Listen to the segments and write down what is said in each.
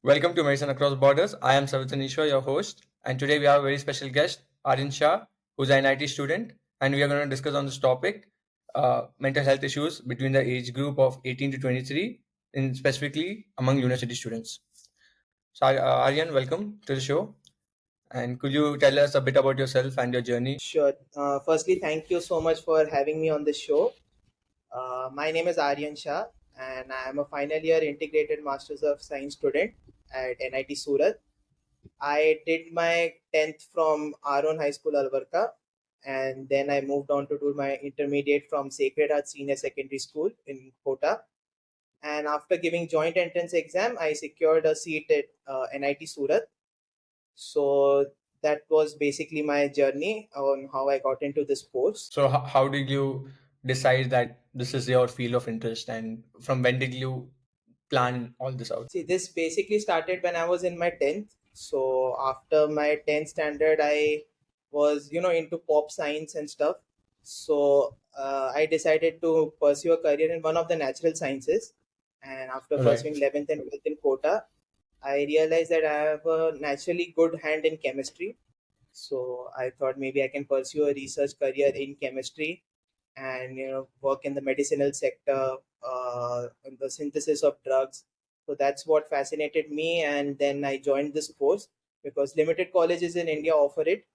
Welcome to Medicine Across Borders. I am Savitanishwa, your host, and today we have a very special guest, Aryan Shah, who's an IT student, and we are going to discuss on this topic, mental health issues between the age group of 18 to 23, in specifically among university students. So, Aryan, welcome to the show, and could you tell us a bit about yourself and your journey? Sure. Firstly, thank you so much for having me on the show. My name is Aryan Shah, and I am a final year integrated Masters of Science student at NIT Surat. I did my 10th from Aaron High School, Alvarka, and then I moved on to do my intermediate from Sacred Heart Senior Secondary School in Kota. And after giving joint entrance exam, I secured a seat at NIT Surat. So that was basically my journey on how I got into this course. So, how did you decide that this is your field of interest, and from when did you plan all this out? See, this basically started when I was in my 10th. So after my 10th standard, I was, into pop science and stuff. So I decided to pursue a career in one of the natural sciences. And after Right. pursuing 11th and 12th in Kota, I realized that I have a naturally good hand in chemistry. So I thought maybe I can pursue a research career in chemistry and work in the medicinal sector, in the synthesis of drugs. So that's what fascinated me, and then I joined this course because limited colleges in India offer it.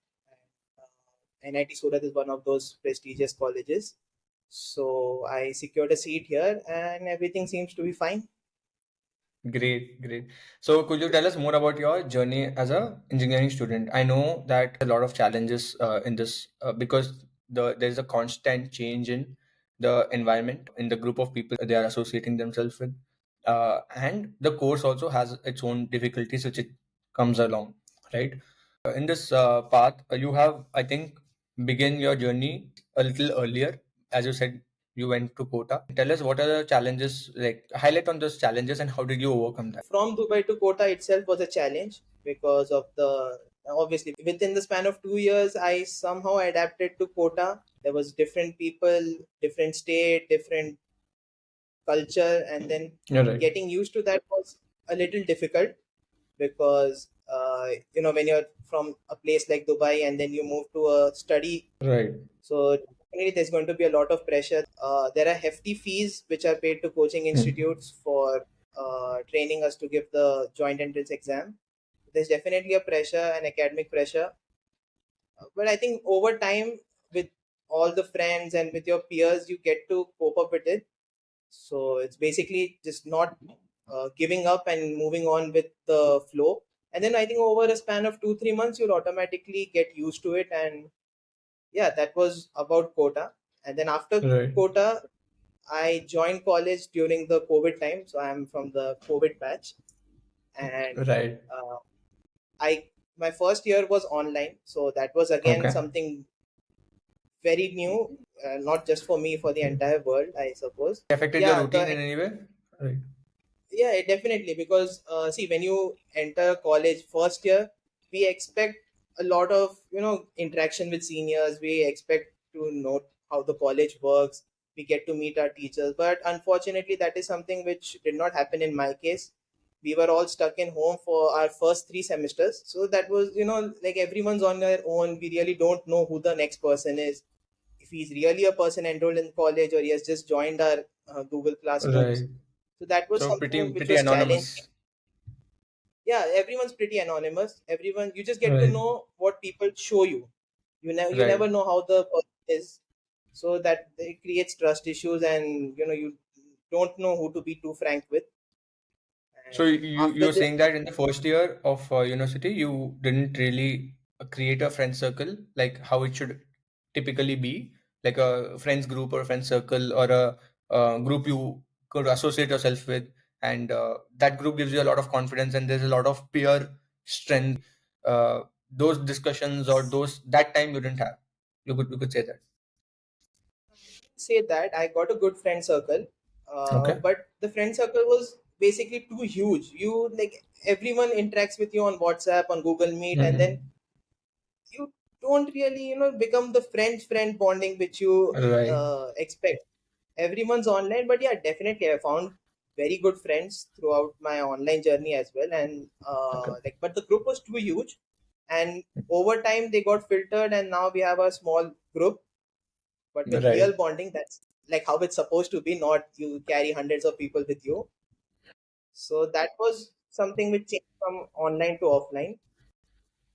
NIT Surat is one of those prestigious colleges. So I secured a seat here, and everything seems to be fine. Great, great. So, could you tell us more about your journey as a engineering student? I know that a lot of challenges in this because there's a constant change in the environment in the group of people they are associating themselves with, and the course also has its own difficulties which it comes along, right? In this path, you have, I think, begin your journey a little earlier, as you said you went to Kota. Tell us what are the challenges, like highlight on those challenges and how did you overcome that? From Dubai to Kota itself was a challenge because of the obviously within the span of 2 years I somehow adapted to Kota. There was different people, different state, different culture, and then You're right. getting used to that was a little difficult because when you're from a place like Dubai and then you move to a study, Right. so definitely there's going to be a lot of pressure. There are hefty fees which are paid to coaching institutes for training us to give the joint entrance exam. There's definitely a pressure, an academic pressure, but I think over time with all the friends and with your peers, you get to cope up with it. So it's basically just not giving up and moving on with the flow. And then I think over a span of 2-3 months, you'll automatically get used to it. And yeah, that was about Kota. And then after Right. Kota, I joined college during the COVID time. So I'm from the COVID batch. And Right. uh, I my first year was online. So that was again Okay. something very new, not just for me, for the entire world, I suppose. Affected your Yeah, routine in any way? Right. yeah, definitely. Because see, when you enter college first year, we expect a lot of interaction with seniors. We expect to know how the college works. We get to meet our teachers, but unfortunately, that is something which did not happen in my case. We were all stuck in home for our first 3 semesters, so that was like everyone's on their own. We really don't know who the next person is, if he's really a person enrolled in college or he has just joined our Google Classrooms. Right. So that was So something which pretty was challenging. anonymous. Yeah, everyone's pretty anonymous. Everyone, you just get to Right. know what people show you. You Right. never know how the person is, so that it creates trust issues, and you don't know who to be too frank with. So And after you're this, saying that in the first year of university, you didn't really create a friend circle like how it should typically be, like a friends group or a friend circle or a group you could associate yourself with, and that group gives you a lot of confidence and there's a lot of peer strength. Those discussions or those that time you didn't have. You could say that. say that I got a good friend circle, Okay. but the friend circle was basically too huge. You like everyone interacts with you on WhatsApp, on Google Meet, and then Hmm. you don't really become the friend bonding which you Right. expect. Everyone's online, but yeah, definitely I found very good friends throughout my online journey as well, and Okay. but the group was too huge, and over time they got filtered, and now we have a small group, but with Right. real bonding, that's like how it's supposed to be, not you carry hundreds of people with you. So that was something which changed from online to offline.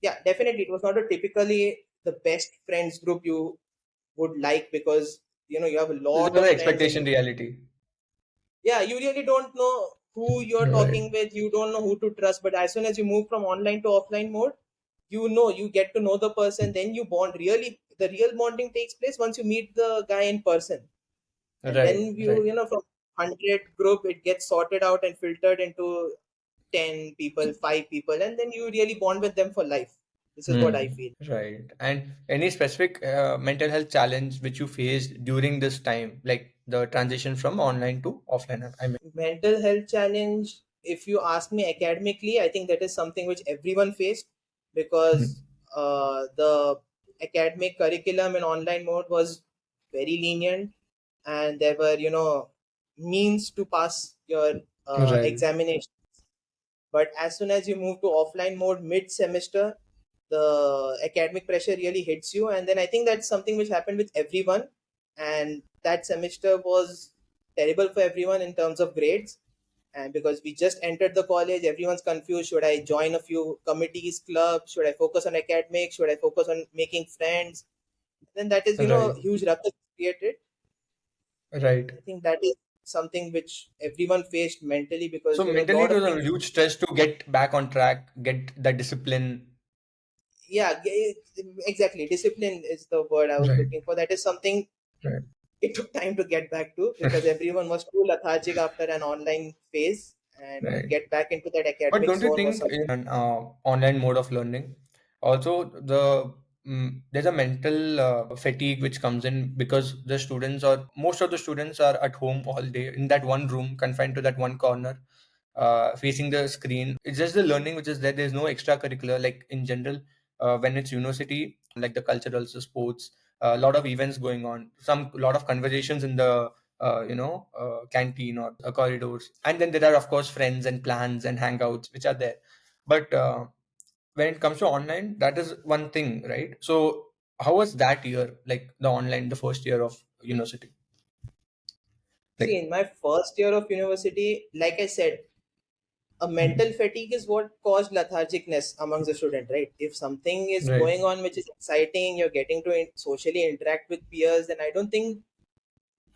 Yeah, definitely it was not a typically the best friends group you would like, because you have a This lot was of the friends, and expectation reality. yeah, you really don't know who you're Right. talking with, you don't know who to trust, but as soon as you move from online to offline mode, you get to know the person, then you bond. Really, the real bonding takes place once you meet the guy in person, and then Right. Right. from 100 group it gets sorted out and filtered into 10 people, 5 people, and then you really bond with them for life. This is what I Hmm. feel. Right. And any specific mental health challenge which you faced during this time, like the transition from online to offline? I mean. Mental health challenge, if you ask me academically, I think that is something which everyone faced, because Mhm. the academic curriculum in online mode was very lenient, and there were means to pass your Right. examination. But as soon as you move to offline mode mid semester, the academic pressure really hits you. And then I think that's something which happened with everyone. And that semester was terrible for everyone in terms of grades. And because we just entered the college, everyone's confused. Should I join a few committees, clubs? Should I focus on academics? Should I focus on making friends? Then that is, Right. huge ruckus created. Right. I think that is something which everyone faced mentally, because, So a mentally, lot it was of a people. huge stress to get back on track, get the discipline. Yeah, exactly, discipline is the word I was Right. looking for. That is something Right. it took time to get back to, because everyone was too lethargic after an online phase, and to Right. get back into that But academic don't you zone was think something. in an online mode of learning, also there's a mental fatigue which comes in because the students or most of the students are at home all day in that one room, confined to that one corner, facing the screen. It's just the learning which is there. There's no extracurricular like in general. When it's university, like the culturals, the sports, a lot of events going on, some lot of conversations in the canteen or corridors, and then there are of course friends and plans and hangouts which are there. But when it comes to online, that is one thing, right? So how was that year, like the online, the first year of university, See, like? in my first year of university, like I said, a mental Mhm. fatigue is what caused lethargicness amongst the student, right? If something is Right. going on which is exciting, you're getting to socially interact with peers, then I don't think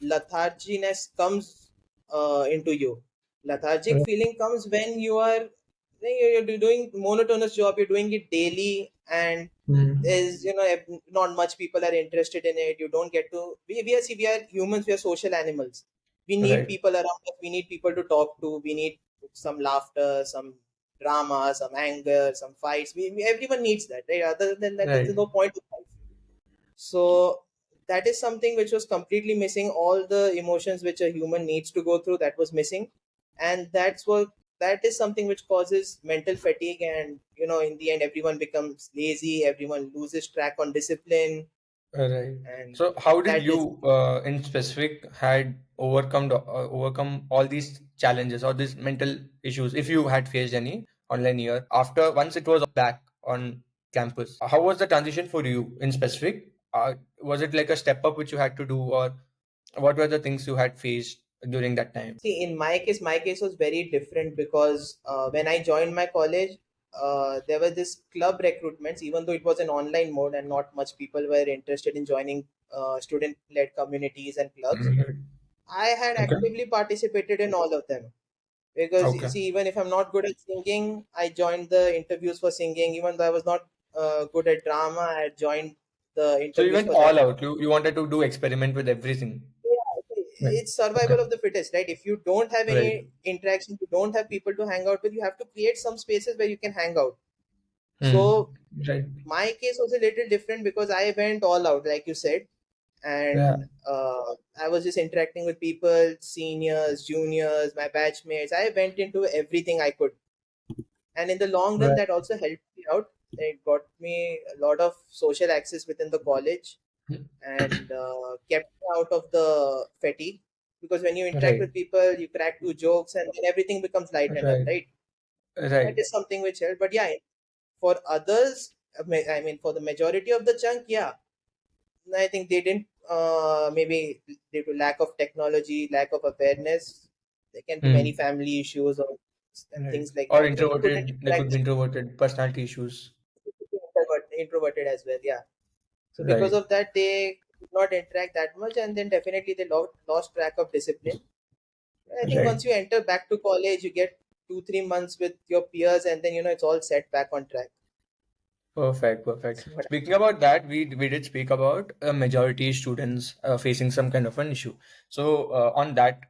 letharginess comes into you. Lethargic Right. feeling comes when you're doing monotonous job, you're doing it daily, and Mm. is not much people are interested in it. You don't get to we are humans, we are social animals. We need Right. people around us, we need people to talk to, we need some laughter, some drama, some anger, some fights. Everyone needs that, right? Other than that, there's Right. no point in life. So that is something which was completely missing. All the emotions which a human needs to go through, that was missing, and that is something which causes mental fatigue. And in the end, everyone becomes lazy. Everyone loses track on discipline, Right. and So, how did that is. you, in specific, had overcome all these challenges or these mental issues, if you had faced any online year after once it was back on campus? How was the transition for you in specific? Was it like a step up which you had to do, or what were the things you had faced during that time? See, in my case was very different, because when I joined my college, there were this club recruitments, even though it was an online mode and not much people were interested in joining student-led communities and clubs. Mhm. I had Okay. actively participated in all of them, because you Okay. see, even if I'm not good at singing, I joined the interviews for singing. Even though I was not good at drama, I had joined the So you interviews went for all that. out. You wanted to do experiment with everything. Yeah, Right. it's survival Okay. of the fittest, right? If you don't have any Right. interaction, you don't have people to hang out with, you have to create some spaces where you can hang out. So Hmm. Right. my case was a little different, because I went all out, like you said, Yeah. and I was just interacting with people, seniors, juniors, my batchmates. I went into everything I could, and in the long run, Right. that also helped me out. It got me a lot of social access within the college, and kept me out of the fatigue. because when you interact Right. with people, you crack two jokes, and then everything becomes lightened up, Right. right? That Right. is something which helps. But yeah, for others, I mean, for the majority of the chunk, yeah, I think they didn't. Maybe due to lack of technology, lack of awareness, there can be many Hmm. family issues or and Right. things like Or that. You couldn't introverted, there could interact. be introverted personality issues. Introverted as well, yeah. So because Right. of that, they could not interact that much, and then definitely they lost track of discipline. I think Right. once you enter back to college, you get 2 3 months with your peers, and then it's all set back on track. Perfect, perfect. So what Speaking about that, we did speak about majority students facing some kind of an issue. So on that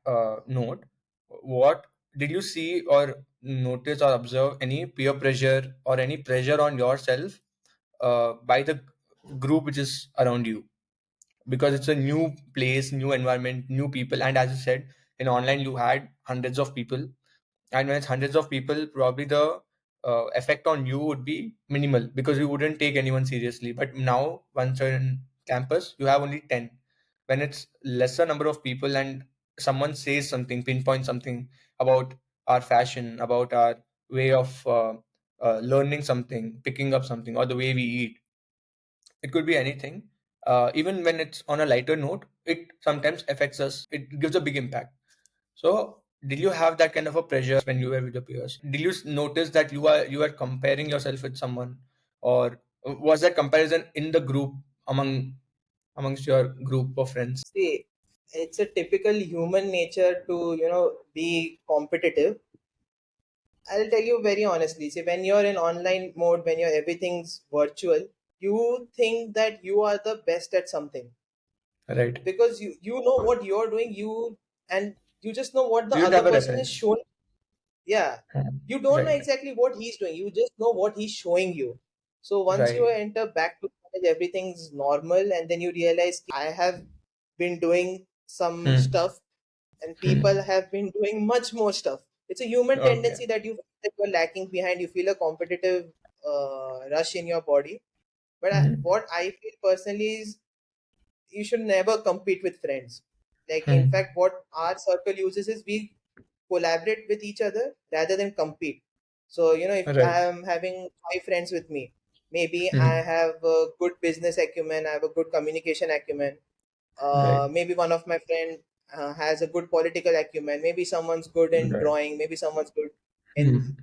note, what did you see or notice or observe any peer pressure or any pressure on yourself by the group which is around you? Because it's a new place, new environment, new people, and as you said, in online you had hundreds of people, and when it's hundreds of people, probably the effect on you would be minimal because you wouldn't take anyone seriously. But now, once you're in campus, you have only 10. When it's lesser number of people and someone says something, pinpoint something about our fashion, about our way of learning something, picking up something, or the way we eat, it could be anything. Even when it's on a lighter note, it sometimes affects us. It gives a big impact. So, did you have that kind of a pressure when you were with your peers? Did you notice that you are comparing yourself with someone, or was that comparison in the group amongst your group of friends? see, it's a typical human nature to be competitive. I'll tell you very honestly. See, when you're in online mode, when everything's virtual, you think that you are the best at something Right. because you know what you're doing. And you just know what the You didn't other have a person is reference. showing. Yeah, Hmm. you don't know Right. exactly what he's doing. You just know what he's showing you. So once you Right. enter back to college, everything's normal, and then you realize I have been doing some Hmm. stuff, and people Hmm. have been doing much more stuff. It's a human Okay. tendency that you're lacking behind. You feel a competitive rush in your body. But Hmm. what I feel personally is you should never compete with friends. Like in Hmm. fact, what our circle uses is we collaborate with each other rather than compete. So if I Right. am having 5 friends with me, maybe I Hmm. have a good business acumen, I have a good communication acumen. Right. Maybe one of my friend has a good political acumen. Maybe someone's good in Right. drawing. Maybe someone's good in Hmm.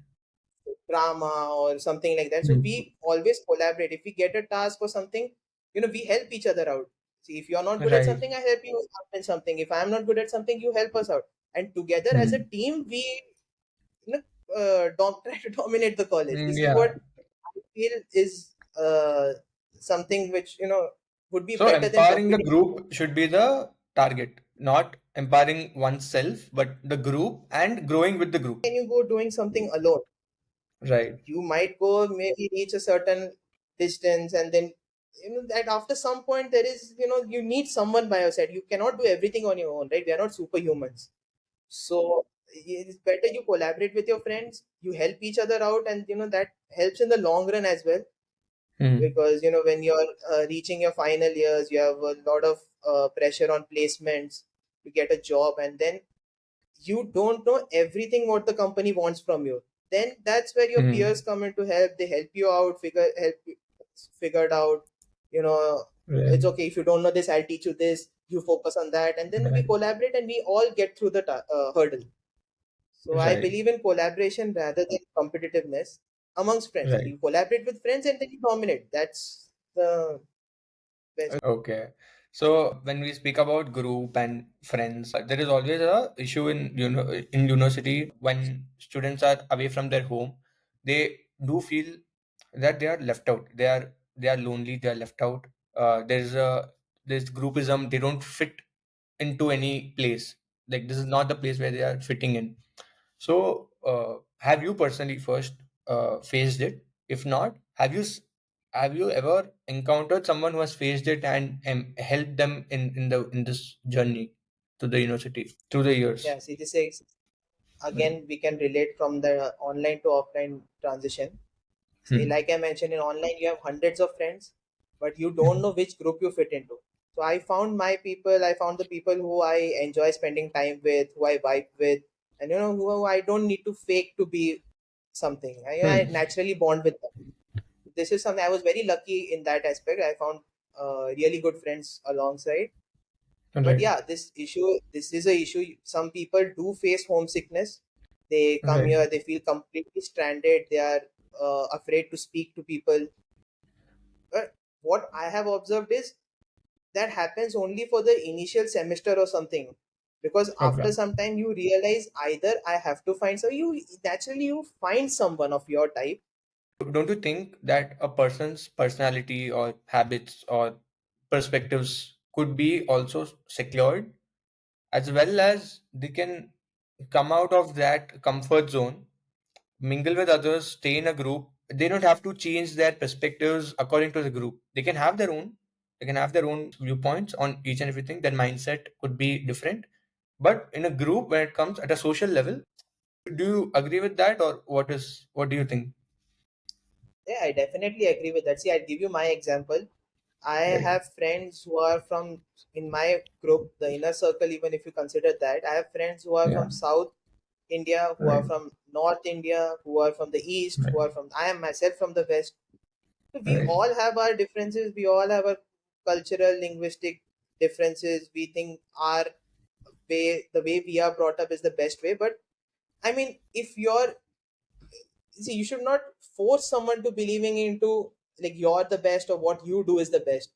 drama or something like that. So Hmm. we always collaborate. If we get a task or something, we help each other out. See, if you're not good at Right. something, I help you out in something. If I'm not good at something, you help us out. And together as a Hmm. team, we try to dominate the college. This is Yeah. what I feel is something which would be So better than empowering the competing. group should be the target, not empowering oneself, but the group and growing with the group. Can you go doing something alone? Right. You might go maybe reach a certain distance, and then that after some point there is you need someone by your side. You cannot do everything on your own, right? We are not superhumans. So it's better you collaborate with your friends, you help each other out, and that helps in the long run as well. Hmm. Because when you're reaching your final years, you have a lot of pressure on placements to get a job, and then you don't know everything what the company wants from you. Then that's where your Hmm. peers come in to help. They help you out, help you figure it out. you know Right. it's okay if you don't know this, I'll teach you this, you focus on that, and then we Right. collaborate and we all get through the hurdle. So I Right. believe in collaboration rather than competitiveness amongst friends. Right. You collaborate with friends and then you dominate. That's the best. Okay. So when we speak about group and friends, there is always a issue in university when students are away from their home. They do feel that they are left out. They are lonely. They are left out. There's groupism. They don't fit into any place. Like this is not the place where they are fitting in. So, have you personally first faced it? If not, have you ever encountered someone who has faced it and helped them in this journey to the university through the years? Yeah, see, this is Right. again we can relate from the online to offline transition. See, Hmm. like I mentioned, in online you have hundreds of friends, but you don't Hmm. know which group you fit into. So I found my people. I found the people who I enjoy spending time with, who I vibe with, and who I don't need to fake to be something. I Hmm. naturally bond with them. This is something I was very lucky in that aspect. I found really good friends alongside. But Right. yeah, this is a issue. Some people do face homesickness. They come Right. here, they feel completely stranded. They are afraid to speak to people. But what I have observed is that happens only for the initial semester or something, because Okay. after some time you realize either I have to find, so you naturally you find someone of your type. Don't you think that a person's personality or habits or perspectives could be also secured, as well as they can come out of that comfort zone, mingle with others, stay in a group? They don't have to change their perspectives according to the group. They can have their own. They can have their own viewpoints on each and everything. Their mindset could be different. But in a group, when it comes at a social level, do you agree with that, or what do you think? Yeah, I definitely agree with that. See, I'll give you my example. I Right. have friends who are from, in my group, the inner circle, even if you consider that, I have friends who are Yeah. from South India, who are Right. from North India, who are from the East, Right. who are from, I am myself from the West. So we Right. all have our differences. We all have our cultural, linguistic differences. We think our way, the way we are brought up is the best way. But I mean, if you're, see, you should not force someone to believing into like you're the best or what you do is the best.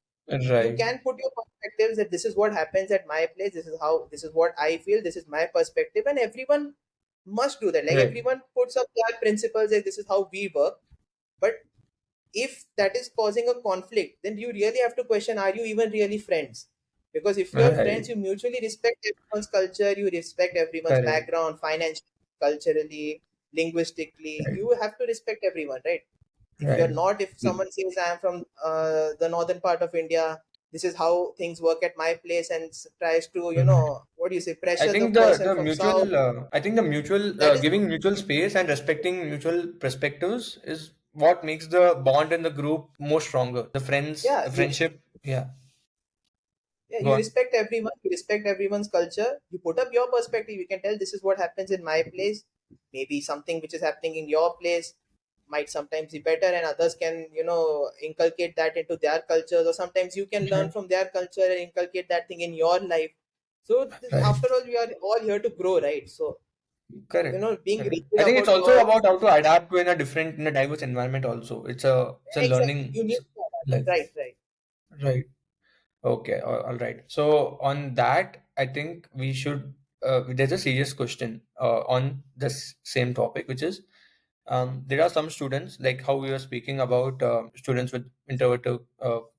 You Right. can put your perspectives that this is what happens at my place. This is how. This is what I feel. This is my perspective, and everyone must do that. Like Right. everyone puts up their principles. Like this is how we work. But if that is causing a conflict, then you really have to question, are you even really friends? Because if you are friends, Right. you mutually respect everyone's culture, you respect everyone's Correct. background, financially, culturally, linguistically, Right. you have to respect everyone, right? If you're Right. not, if someone says I am from the northern part of India, this is how things work at my place, and tries to what do you say, I pressure the think person the from south, mutual I think the mutual that is giving mutual space and respecting mutual perspectives is what makes the bond in the group more stronger. The friends, yeah, the friendship. Yeah. yeah, Go you on. respect everyone, you respect everyone's culture, you put up your perspective, you can tell this is what happens in my place. Maybe something which is happening in your place might sometimes be better, and others can inculcate that into their cultures, or sometimes you can learn Mhm. from their culture and inculcate that thing in your life. So Right. after all, we are all here to grow, right? So Correct. being Correct. rigid I think it's about also your, about how to adapt to in a diverse environment also. It's a exactly, learning you need to like adapt. Right. right. Okay, all right. So on that, I think we should. There's a serious question on this same topic, which is there are some students, like how we were speaking about students with introverted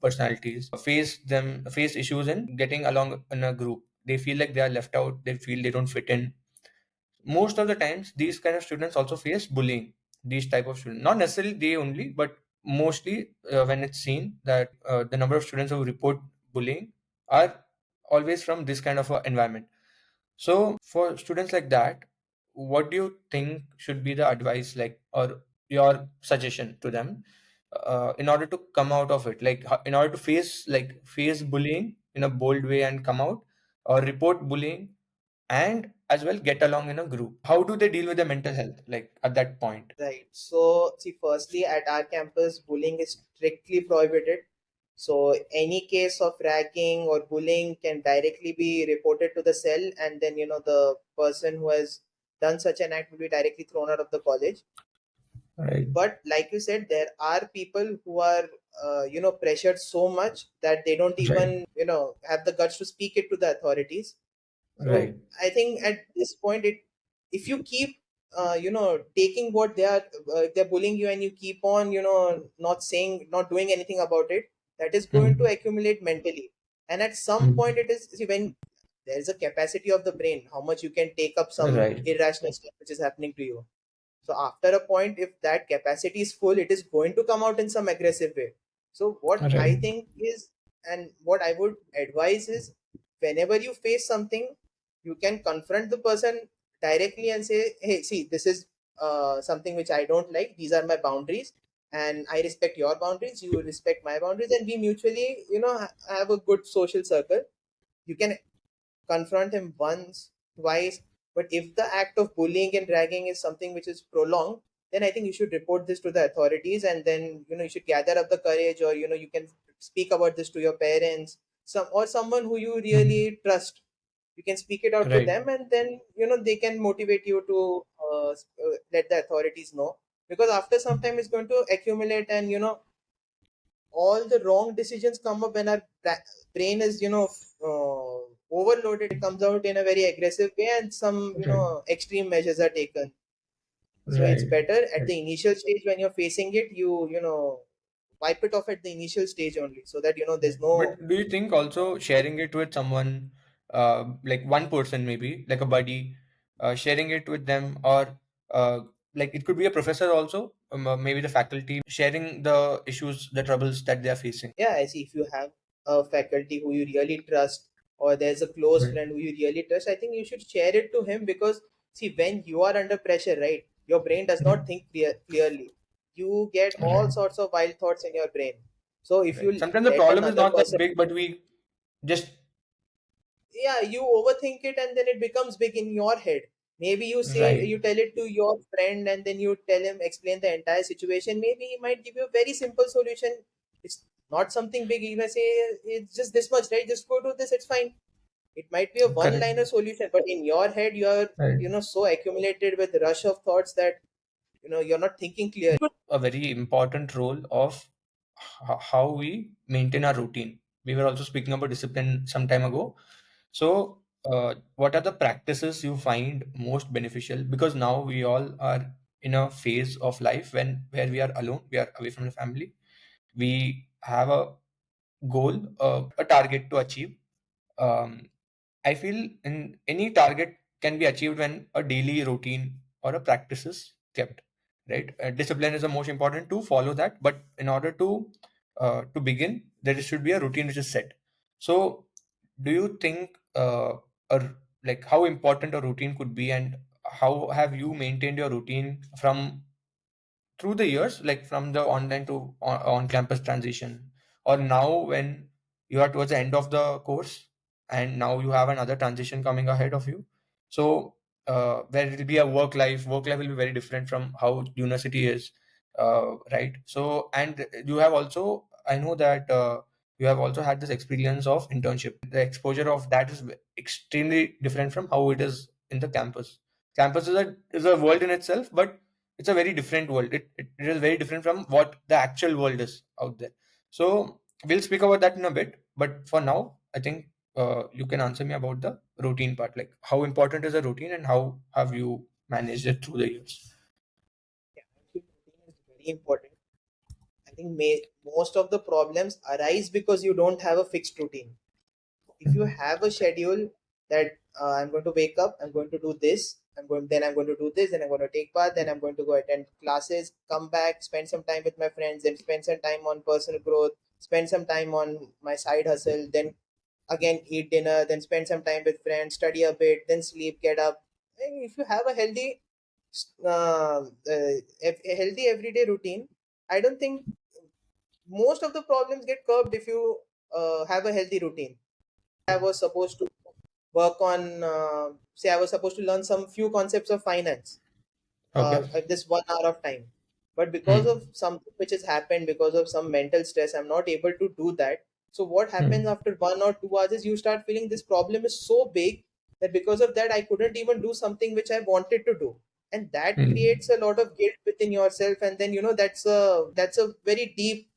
personalities, face issues in getting along in a group. They feel like they are left out. They feel they don't fit in. Most of the times, these kind of students also face bullying. These type of students, not necessarily they only, but mostly when it's seen that the number of students who report bullying are always from this kind of environment. So for students like that, what do you think should be the advice, like, or your suggestion to them in order to come out of it, like in order to face bullying in a bold way and come out, or report bullying and as well get along in a group? How do they deal with their mental health, like at that point? Right. So, see, firstly, at our campus, bullying is strictly prohibited. So, any case of ragging or bullying can directly be reported to the cell, and then, the person who has done such an act will be directly thrown out of the college. Right. But, like you said, there are people who are, pressured so much that they don't Right. even, have the guts to speak it to the authorities. So Right. I think at this point, if you keep taking what they are, they're bullying you, and you keep on not saying, not doing anything about it, that is going to Mhm. accumulate mentally. And at some point, Mhm. it is, see, when there is a capacity of the brain, how much you can take up some Right. irrational stuff which is happening to you. So after a point, if that capacity is full, it is going to come out in some aggressive way. So what I Right. think is, and what I would advise is, whenever you face something, you can confront the person directly and say, "Hey, see, this is something which I don't like. These are my boundaries. and I respect your boundaries, you respect my boundaries, and we mutually, have a good social circle. You can confront him once, twice, but if the act of bullying and dragging is something which is prolonged, then I think you should report this to the authorities, and then you should gather up the courage, or you can speak about this to your parents, someone who you Mhm. really trust. You can speak it out to Right. them, and then they can motivate you to let the authorities know, because after some time it's going to accumulate, and all the wrong decisions come up when our brain is overloaded. It comes out in a very aggressive way, and some Right. extreme measures are taken. So it's Right. better at Right. the initial stage when you're facing it, you wipe it off at the initial stage only, so that Right. there's no. But do you think also sharing it with someone, like one person maybe, like a buddy, sharing it with them, or uh, like it could be a professor also, maybe the faculty, sharing the issues, the troubles that they are facing. Yeah, I see. If you have a faculty who you really trust, or there's a close Right. friend who you really trust, I think you should share it to him, because see, when you are under pressure, right, your brain does not Mhm. think clearly. You get all Right. sorts of wild thoughts in your brain. So if you Right. Sometimes the let problem is another not that person, big, but we just yeah, you overthink it, and then it becomes big in your head. Maybe right. you tell it to your friend, and then you tell him, explain the entire situation. Maybe he might give you a very simple solution. It's not something big. You may say it's just this much, right? Just go to this, it's fine. It might be a one Correct. liner solution, but in your head you are Right. so accumulated with rush of thoughts that you're not thinking clearly. A very important role of how we maintain our routine. We were also speaking about discipline some time ago. So, what are the practices you find most beneficial? Because now we all are in a phase of life when where we are alone, we are away from the family. We have a goal, a target to achieve. Um, I feel in any target can be achieved when a daily routine or a practice is kept. Right, discipline is the most important to follow that. But in order to begin, there should be a routine which is set. So, do you think a, like how important a routine could be, and how have you maintained your routine from through the years, like from the online to on-campus transition, or now when you are towards the end of the course and now you have another transition coming ahead of you. So where it will be a work life will be very different from how university is, right? So, and you have also, I know that you have also had this experience of internship. The exposure of that is extremely different from how it is in the campus. Campus is a world in itself, but it's a very different world. It is very different from what the actual world is out there. So we'll speak about that in a bit. But for now, I think you can answer me about the routine part. Like how important is a routine and how have you managed it through the years? Yeah, I think routine is very important. I think most of the problems arise because you don't have a fixed routine. If you have a schedule that I'm going to wake up, I'm going to do this, I'm going to do this, then I'm going to take bath, then I'm going to go attend classes, come back, spend some time with my friends, then spend some time on personal growth, spend some time on my side hustle, then again eat dinner, then spend some time with friends, study a bit, then sleep, get up. And if you have a a healthy everyday routine, I don't think most of the problems get curbed if you have a healthy routine. I was supposed to work on, say, I was supposed to learn some few concepts of finance Okay. at this 1 hour of time. But because Hmm. of something which has happened, because of some mental stress, I'm not able to do that. So, what happens Hmm. after 1 or 2 hours is you start feeling this problem is so big that because of that, I couldn't even do something which I wanted to do. And that Hmm. creates a lot of guilt within yourself. And then, that's a very deep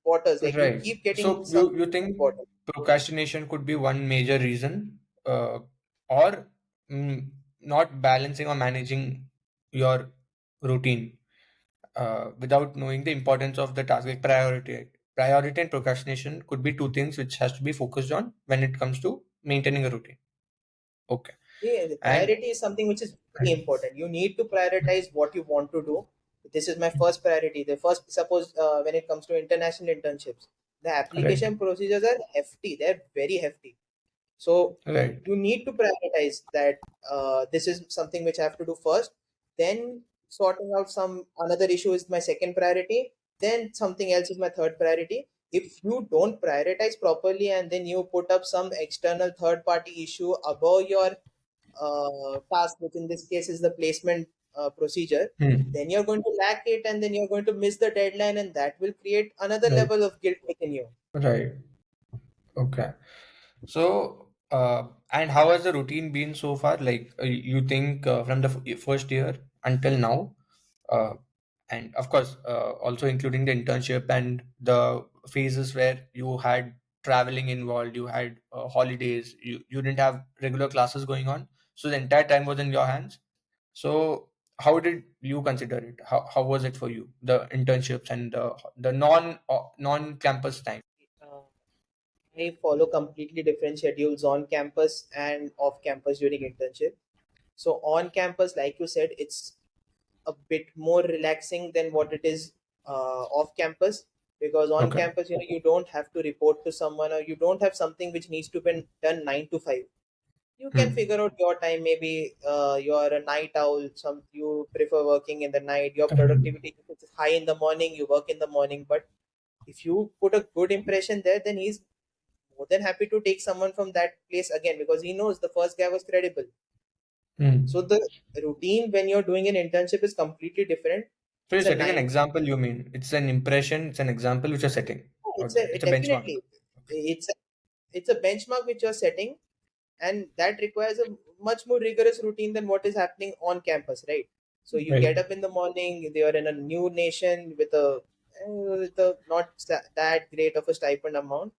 waters. Like you Right. keep getting So sunk you into that think water. procrastination could be one major reason, or not balancing or managing your routine without knowing the importance of the task, like priority and procrastination could be two things which has to be focused on when it comes to maintaining a routine. Okay. Yeah, the And priority is something which is very important. You need to prioritize what you want to do. This is my first priority. The first, suppose when it comes to international internships, the right. application procedures are hefty. They're very hefty. So Right. you need to prioritize that this is something which I have to do first. Then sorting out some another issue is my second priority, then something else is my third priority. If you don't prioritize properly and then you put up some external third party issue above your task, which in this case is the placement procedure, Hmm. then you're going to lack it and then you're going to miss the deadline, and that will create another Right. level of guilt within you. Right. Okay. So, and how has the routine been so far? Like, you think from the first year until now, uh, and of course, also including the internship and the phases where you had traveling involved, you had holidays, you didn't have regular classes going on, so the entire time was in your hands. So, how did you consider it? How was it for you? The internships and the non campus time. Uh, I follow completely different schedules on campus and off campus during internship. So on campus, like you said, it's a bit more relaxing than what it is off campus, because on Okay. campus, you don't have to report to someone, or you don't have something which needs to be done 9 to 5. You can Hmm. figure out your time. Maybe you're a night owl. Some you prefer working in the night. Your Hmm. productivity, if it's high in the morning, you work in the morning. But if you put a good impression there, then he's more than happy to take someone from that place again, because he knows the first guy was credible. So Hmm. the routine when you're doing an internship is completely different. So you're It's a setting an nine. example, you mean? It's an impression, it's an example which you're setting. It's Okay. a It's a benchmark. definitely it's a, it's a benchmark which you're setting, and that requires a much more rigorous routine than what is happening on campus, right? So you Right. get up in the morning. They are in a new nation with a not that great of a stipend amount.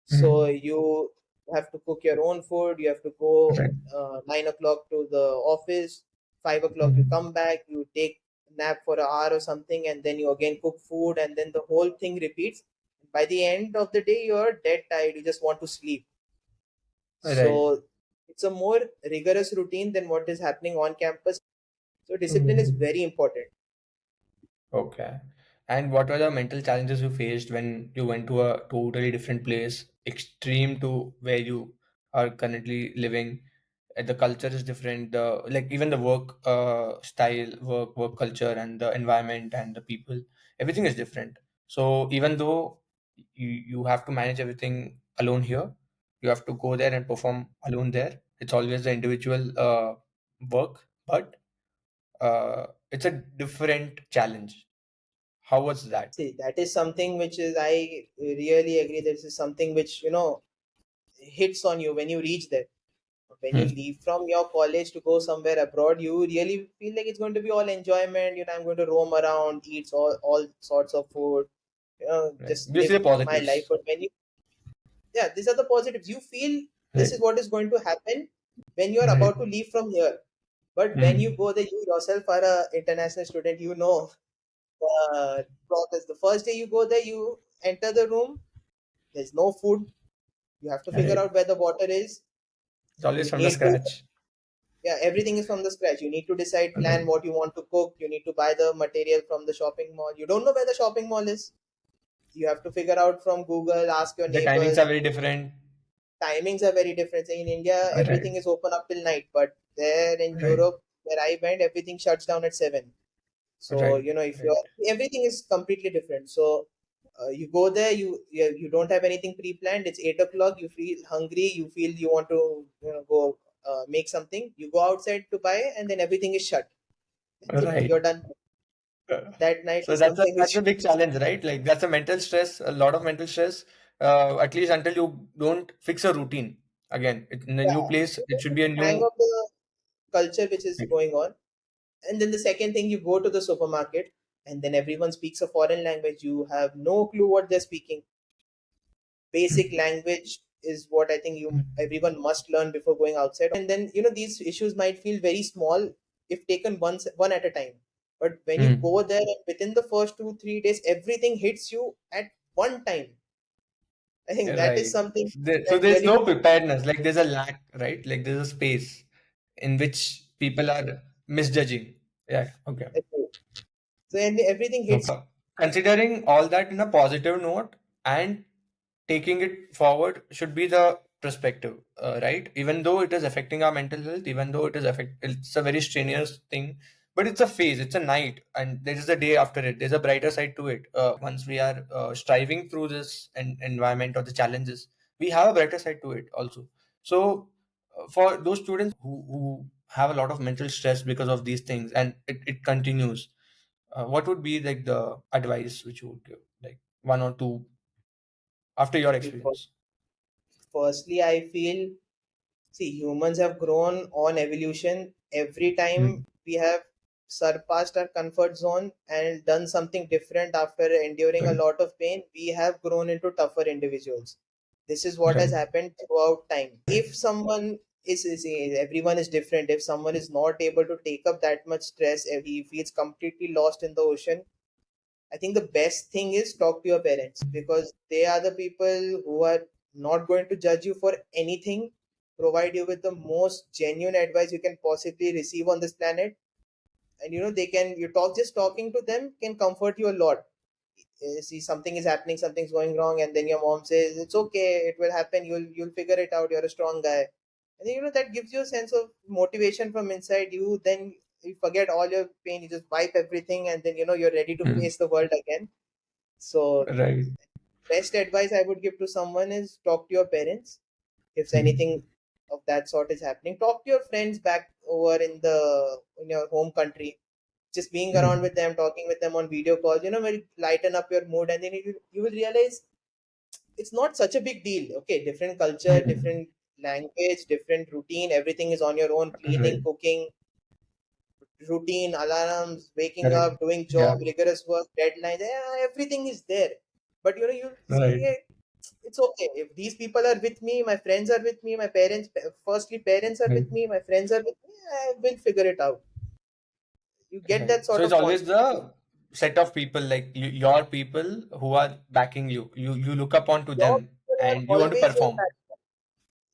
So Hmm. you have to cook your own food. You have to go Right. 9 o'clock to the office. 5 o'clock you Hmm. come back. You take nap for an hour or something, and then you again cook food, and then the whole thing repeats. By the end of the day, you're dead tired. You just want to sleep. Right. So it's a more rigorous routine than what is happening on campus. So discipline is Hmm. very important. Okay. And what were the mental challenges you faced when you went to a totally different place, extreme to where you are currently living? The culture is different. The like even the work style, work culture, and the environment and the people, everything is different. So even though you have to manage everything alone here, you have to go there and perform alone there. It's always the individual work, but it's a different challenge. How was that? See, that is something which is, I really agree. This is something which, hits on you when you reach there. When you Hmm. leave from your college to go somewhere abroad, you really feel like it's going to be all enjoyment. I'm going to roam around, eat all sorts of food, Right. just These are live the my life. positives. But when you, yeah, these are the positives. You feel this Right. is what is going to happen when you are Right. about to leave from here. But when you Hmm. go there, you yourself are a international student. You know the process. The first day you go there, you enter the room. There's no food. You have to figure Right. out where the water is. It's always You from the need to, scratch. yeah, everything is from the scratch. You need to decide, plan Right. what you want to cook. You need to buy the material from the shopping mall. You don't know where the shopping mall is. You have to figure out from Google, ask your The timings are neighbors. very different. Timings are very different. In India, Right. everything is open up till night, but there in Right. Europe, where I went, everything shuts down at 7. So Right. if Right. you're, everything is completely different. So you go there, you don't have anything pre-planned. It's 8 o'clock. You feel hungry. You feel you want to go make something. You go outside to buy, and then everything is shut. That's it. Right. You're done. That night So is that's a something that's which, a big challenge, right? Like that's a mental stress, a lot of mental stress. At least until you don't fix a routine. Again, in a new yeah, place, you it get should to be a hang new. of the culture which is going on. And then the second thing, you go to the supermarket, and then everyone speaks a foreign language. You have no clue what they're speaking. Basic language is what I think you everyone must learn before going outside. And then these issues might feel very small if taken one at a time. But when you Hmm. go there and within the first 2 3 days, everything hits you at one time. I think that is Right. something So that there's really. no preparedness. Like there's a lack, right? Like there's a space in which people are misjudging. Yeah. Okay. So and everything No hits. problem. Considering all that in a positive note and taking it forward should be the perspective, right? Even though it is affecting our mental health, even though it's a very strenuous thing, but it's a phase, it's a night, and there is a day after it. There's a brighter side to it. Once we are striving through this environment or the challenges, we have a brighter side to it also. So for those students who have a lot of mental stress because of these things, and it continues, what would be like the advice which you would give, like one or two after your See, experience? firstly, I feel, see, humans have grown on evolution. Every time Mm. we have surpassed our comfort zone and done something different after enduring a Right. lot of pain, we have grown into tougher individuals. This is what has Right. happened throughout time. If someone is everyone is different. If someone is not able to take up that much stress, if he feels completely lost in the ocean, I think the best thing is talk to your parents, because they are the people who are not going to judge you for anything, provide you with the most genuine advice you can possibly receive on this planet. And they can, you talk, just talking to them can comfort you a lot. See, something is happening, something's going wrong, and then your mom says it's okay, it will happen, you'll figure it out, you're a strong guy. And then, that gives you a sense of motivation from inside you. Then you forget all your pain, you just wipe everything, and then you're ready to Mm. face the world again. So, Right. best advice I would give to someone is talk to your parents. If Mm. anything of that sort is happening, talk to your friends back over in your home country. Just being around Mm. with them, talking with them on video calls, will lighten up your mood, and then you will realize it's not such a big deal. Okay, different culture, Mm. different language, different routine. Everything is on your own. Cleaning, Right. cooking, routine, alarms, waking Right. up, doing Yeah. job, rigorous work, deadlines. Everything is there. But you see, Right. it's okay. If these people are with me, my friends are with me, my parents, firstly, parents are Right. with me, my friends are with me, I will figure it out. You get Right. that So sort it's of always confidence. the set of people, like your people who are backing you. You look up onto Your them people are and you want to always your perform. backbone.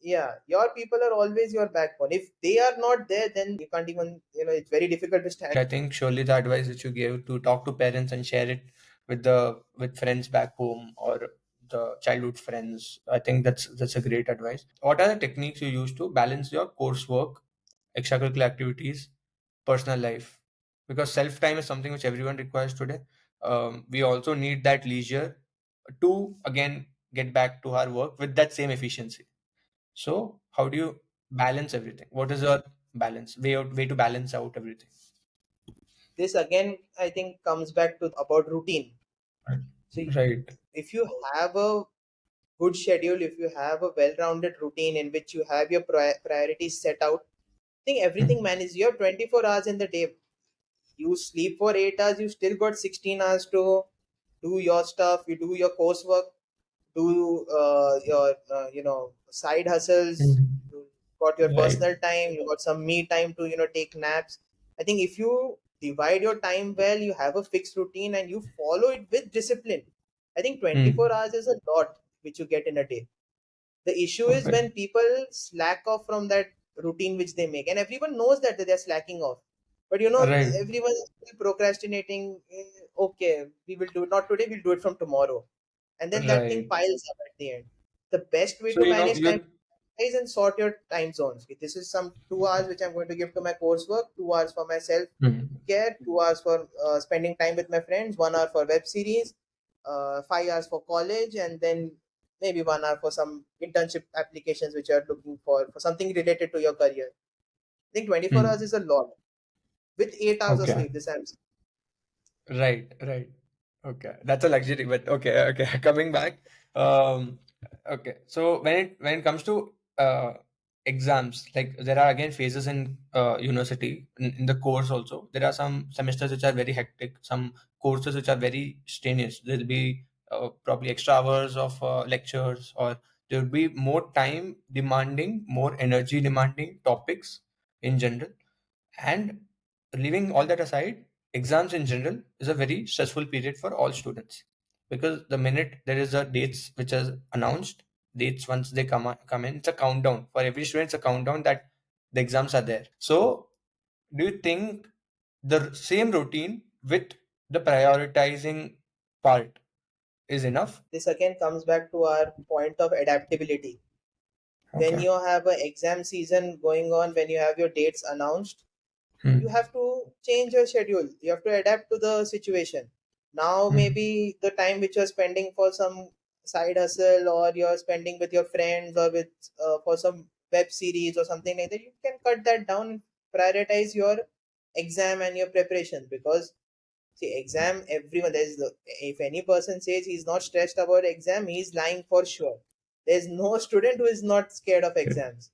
Yeah, your people are always your backbone. If they are not there, then you can't even, it's very difficult to stand. I think surely the advice that you gave to talk to parents and share it with friends back home or the childhood friends, I think that's a great advice. What are the techniques you use to balance your coursework, extracurricular activities, personal life? Because self time is something which everyone requires today. We also need that leisure to again get back to our work with that same efficiency. So how do you balance everything? What is your balance way to balance out everything? This again, I think, comes back to about routine. So Right. if you have a good schedule, if you have a well-rounded routine in which you have your priorities set out, I think everything Mm. manages. You have 24 hours in the day. You sleep for 8 hours, you still got 16 hours to do your stuff. You do your coursework, do your side hustles. Mm. You got your Right. personal time, you got some me time to take naps. I think if you divide your time well, you have a fixed routine and you follow it with discipline, I think 24 Mm. hours is a lot which you get in a day. The issue is Okay. when people slack off from that routine which they make, and everyone knows that they're slacking off. But Right. everyone is still procrastinating. Okay, we will do it not today, we'll do it from tomorrow. And then that thing Right. piles up at the end. The best way So to you know manage time you. is and sort your time zones. Okay, this is some 2 hours which I'm going to give to my coursework, 2 hours for myself Mm. care, 2 hours for spending time with my friends, 1 hour for web series, 5 hours for college, and then maybe 1 hour for some internship applications which you are looking for something related to your career. I think 24 hours Mm. is a lot with 8 hours of Okay. sleep. This I'm Right. Right. Okay. That's a luxury, but okay. Okay. Coming back. Um. Okay. So when it comes to exams, like there are again phases in university in the course also. There are some semesters which are very hectic. Some courses which are very strenuous. There'll be probably extra hours of lectures, or there will be more time demanding, more energy demanding topics in general. And leaving all that aside, exams in general is a very stressful period for all students, because the minute there is a dates which is announced, dates once they come in, it's a countdown for every student. It's a countdown that the exams are there. So, do you think the same routine with the prioritizing part is enough? This again comes back to our point of adaptability. When Okay. you have an exam season going on, when you have your dates announced, you have to change your schedule, you have to adapt to the situation. Now Hmm. maybe the time which you're spending for some side hustle, or you're spending with your friends, or with for some web series or something like that, you can cut that down and prioritize your exam and your preparation. Because see, exam, everyone, there's the, if any person says he's not stressed about exam, he's lying for sure. There's no student who is not scared of exams.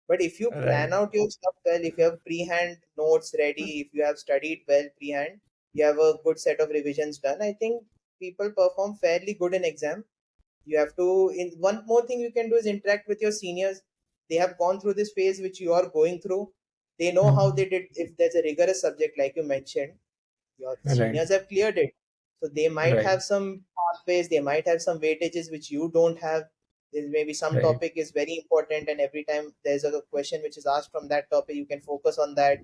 But if you plan Right. out your stuff well, if you have pre-hand notes ready, if you have studied well pre-hand, you have a good set of revisions done, I think people perform fairly good in exam. You have to, in one more thing you can do is interact with your seniors. They have gone through this phase which you are going through. They know how Hmm. they did. If there's a rigorous subject like you mentioned, your Right. seniors have cleared it, so they might Right. have some pathways, they might have some weightages which you don't have. There maybe some Right. topic is very important, and every time there's a question which is asked from that topic, you can focus on that.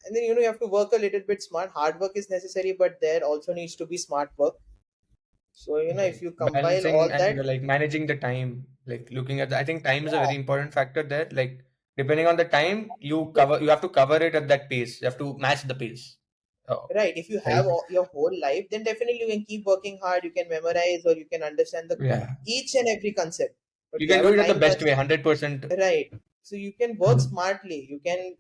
And then you have to work a little bit smart. Hard work is necessary, but there also needs to be smart work. So if Right. you compile Balancing all and that, like managing the time, like looking at the, I think time is a yeah, very important factor there. Like depending on the time, right. you have to cover it at that pace. You have to match the pace. Oh, Right. If you have right. your whole life, then definitely you can keep working hard. You can memorize, or you can understand the Yeah. each and every concept. But You you can have do a it at the time best way, constraint. 100%. Right. So you can work Hmm. smartly. You can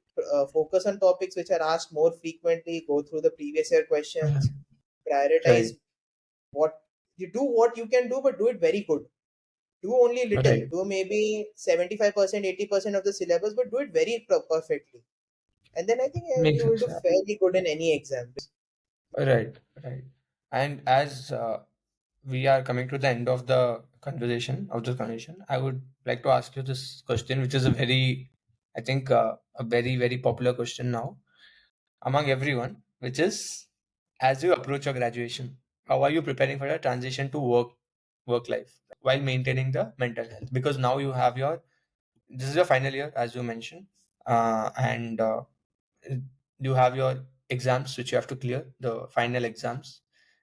focus on topics which are asked more frequently, go through the previous year questions, Right. prioritize what you do, what you can do, but do it very good. Do only little. Right. Do maybe 75%, 80% of the syllabus, but do it very perfectly. And then I think Makes you will sense. do Yeah. fairly good in any exam. Right. Right. And as we are coming to the end of the conversation, I would like to ask you this question, which is a very, I think, a very, very popular question now among everyone, which is as you approach your graduation, how are you preparing for your transition to work life while maintaining the mental health? Because now you have your this is your final year, as you mentioned, and you have your exams which you have to clear, the final exams.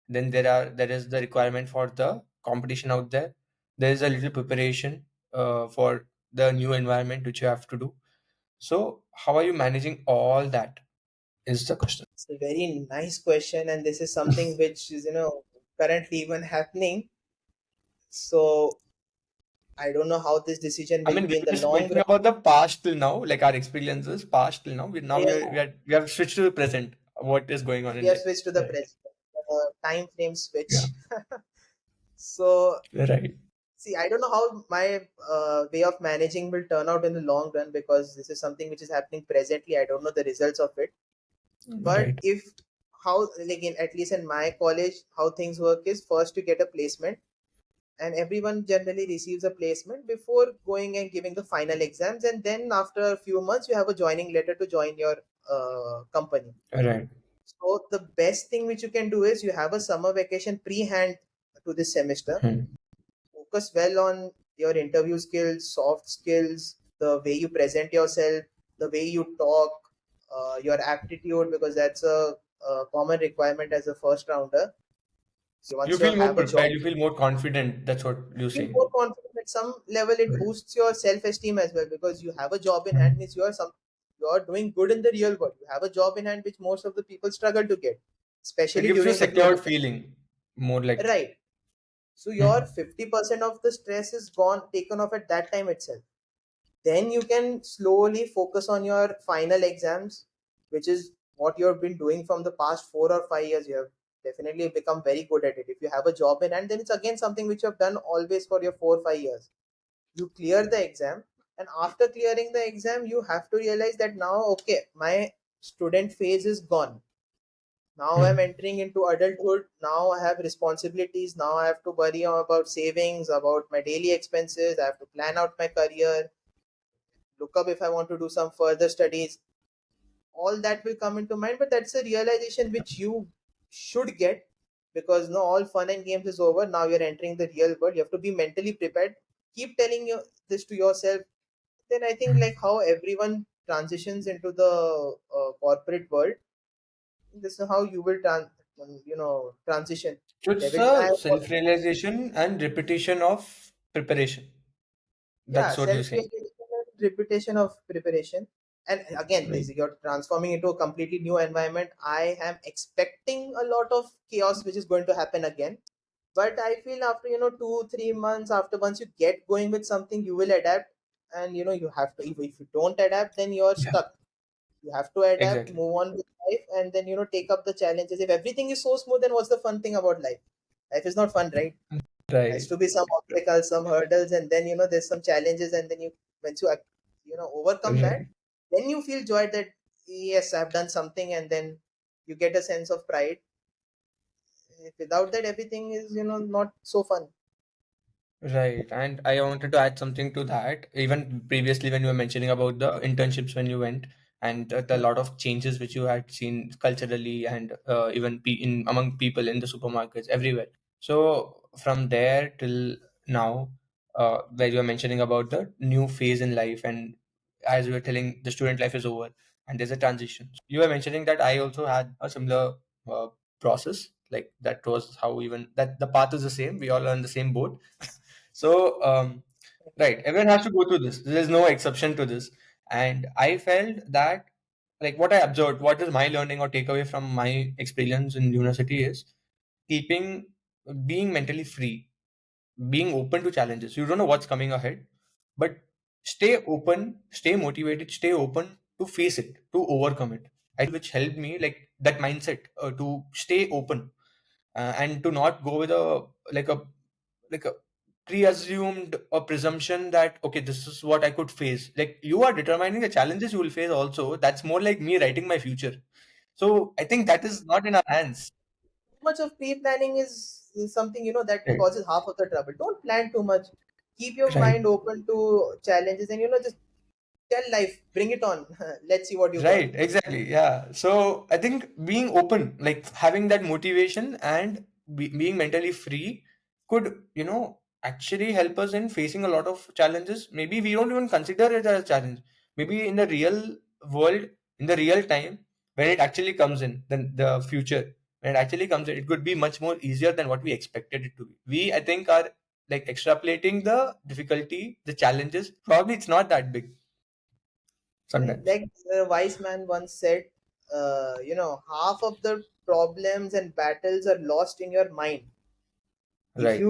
Then there is the requirement for the competition out there. There is a little preparation for the new environment which you have to do. So how are you managing all that? Is the question. It's a very nice question, and this is something which is currently even happening. So I don't know how this decision I will mean, be we've in the been long speaking run. about the past till now, like our experiences, past till now. Yeah, We have switched to the present. What is going on we in have life? switched to the Right. present time frame Yeah. switch. So Right. see, I don't know how my way of managing will turn out in the long run, because this is something which is happening presently. I don't know the results of it. But Right. if how like in at least in my college, how things work is first you get a placement, and everyone generally receives a placement before going and giving the final exams, and then after a few months you have a joining letter to join your company. Right. So the best thing which you can do is you have a summer vacation pre-hand to this semester. Hmm. Focus well on your interview skills, soft skills, the way you present yourself, the way you talk, your aptitude, because that's a common requirement as a first rounder. So You once you feel more have a job, prepared. You feel more confident. That's what you feel say. more confident. At some level it Right. boosts your self-esteem as well, because you have a job in hand, Hmm. means you are doing good in the real world. You have a job in hand which most of the people struggle to get, It especially gives you a during secured diploma. feeling. More like. Right. So your Hmm. 50% of the stress is gone, taken off at that time itself. Then you can slowly focus on your final exams, which is what you've been doing from the past 4 or 5 years. You have definitely become very good at it. If you have a job in hand, then it's again something which you have done always for your 4 or 5 years. You clear the exam, and after clearing the exam you have to realize that now, okay, my student phase is gone. Now I'm Hmm. entering into adulthood. Now I have responsibilities. Now I have to worry about savings, about my daily expenses. I have to plan out my career, look up if I want to do some further studies. All that will come into mind, but that's a realization which you should get, because no, all fun and games is over. Now you're entering the real world. You have to be mentally prepared. Keep telling you this to yourself. Then I think, Hmm. like how everyone transitions into the corporate world, this is how you will transition. So There it's will a self-realization and repetition of preparation. yeah, That's what you're self saying. realization and repetition of preparation. And again, Right. this you're transforming into a completely new environment. I am expecting a lot of chaos which is going to happen again, but I feel after 2 3 months, after once you get going with something, you will adapt. And you have to, if you don't adapt, then you're Yeah. stuck. You have to adapt, Exactly. move on with life, and then take up the challenges. If everything is so smooth, then what's the fun thing about life? Life is not fun, right? Has Right. to be some obstacles, some hurdles, and then there's some challenges, and then once you overcome that, Right. then you feel joy that yes, I've done something, and then you get a sense of pride. Without that, everything is not so fun. Right. And I wanted to add something to that. Even previously, when you were mentioning about the internships when you went, and the lot of changes which you had seen culturally and even in among people in the supermarkets everywhere. So from there till now, where you were mentioning about the new phase in life, and as you were telling, the student life is over and there's a transition. You were mentioning that I also had a similar uh, process. Like that was how even that the path is the same. We all are on the same boat. So, right, everyone has to go through this. There is no exception to this. And I felt that, like, what I observed, what is my learning or takeaway from my experience in university is keeping, being mentally free, being open to challenges. You don't know what's coming ahead, but stay open, stay motivated, stay open to face it, to overcome it. Which helped me, like, that mindset to stay open and to not go with a pre-assumed or presumption that okay, this is what I could face. Like you are determining the challenges you will face also. That's more like me writing my future. So I think that is not in our hands. Too much of pre-planning is something that Right. causes half of the trouble. Don't plan too much. Keep your Right. mind open to challenges, and just tell life, bring it on. Let's see what you got. Right, exactly. Yeah. So I think being open, like having that motivation and being mentally free could, actually help us in facing a lot of challenges. Maybe we don't even consider it as a challenge. Maybe in the real world, in the real time, when it actually comes in, then the future, when it actually comes in, it could be much more easier than what we expected it to be. We, I think, are like extrapolating the difficulty, the challenges. Probably it's not that big sometimes. Like a wise man once said, half of the problems and battles are lost in your mind. If Right.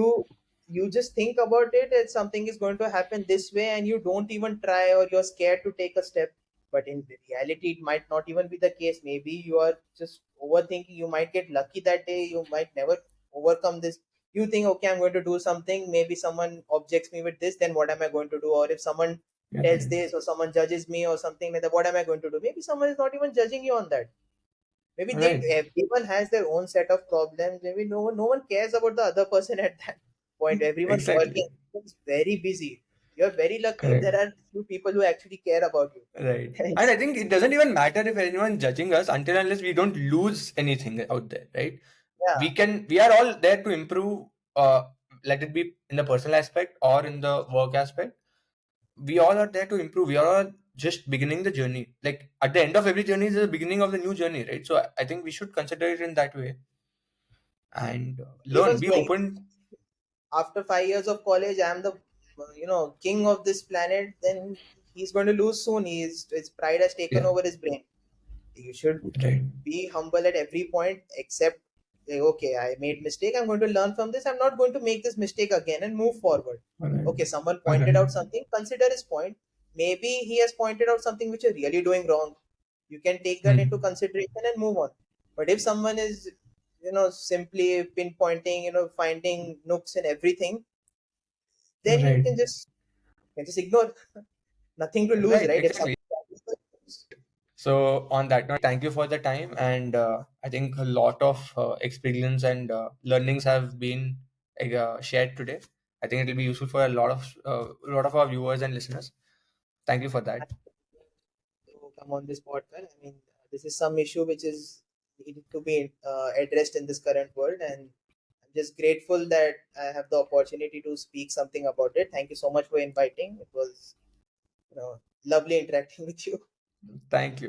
you just think about it as something is going to happen this way, and you don't even try, or you're scared to take a step, but in reality it might not even be the case. Maybe you are just overthinking. You might get lucky that day, you might never overcome this. You think, okay, I'm going to do something, maybe someone objects me with this, then what am I going to do? Or if someone tells Right. this, or someone judges me or something like that, what am I going to do? Maybe someone is not even judging you on that. Maybe Right. everyone has their own set of problems. Maybe no one cares about the other person at that point. Everyone's Exactly. working. It's very busy. You're very lucky if Correct. there are few people who actually care about you. Right. And It's- I think it doesn't even matter if anyone judging us until unless we don't lose anything out there, right? yeah, We are all there to improve, let it be in the personal aspect or in the work aspect. We all are there to improve. We are all just beginning the journey. Like at the end of every journey is the beginning of the new journey, right? So I think we should consider it in that way and learn, everyone's be going. open. After 5 years of college, I'm the king of this planet. Then he's going to lose soon. His pride has taken Yeah. over his brain. You should Right. be humble at every point, except okay, I made mistake, I'm going to learn from this, I'm not going to make this mistake again, and move forward. All right. Okay, someone All pointed right. out something, consider his point. Maybe he has pointed out something which you're really doing wrong. You can take that into Hmm. consideration and move on. But if someone is simply pinpointing, finding nooks in everything, then you Right. can just ignore. Nothing to lose, Right. right? If Exactly. something happens. So on that note, thank you for the time, and I think a lot of experience and learnings have been shared today. I think it will be useful for a lot of our viewers and listeners. Thank you for that. To come on this podcast. I mean, this is some issue which is needed to be addressed in this current world, and I'm just grateful that I have the opportunity to speak something about it. Thank you so much for inviting. It was, lovely interacting with you. Thank you.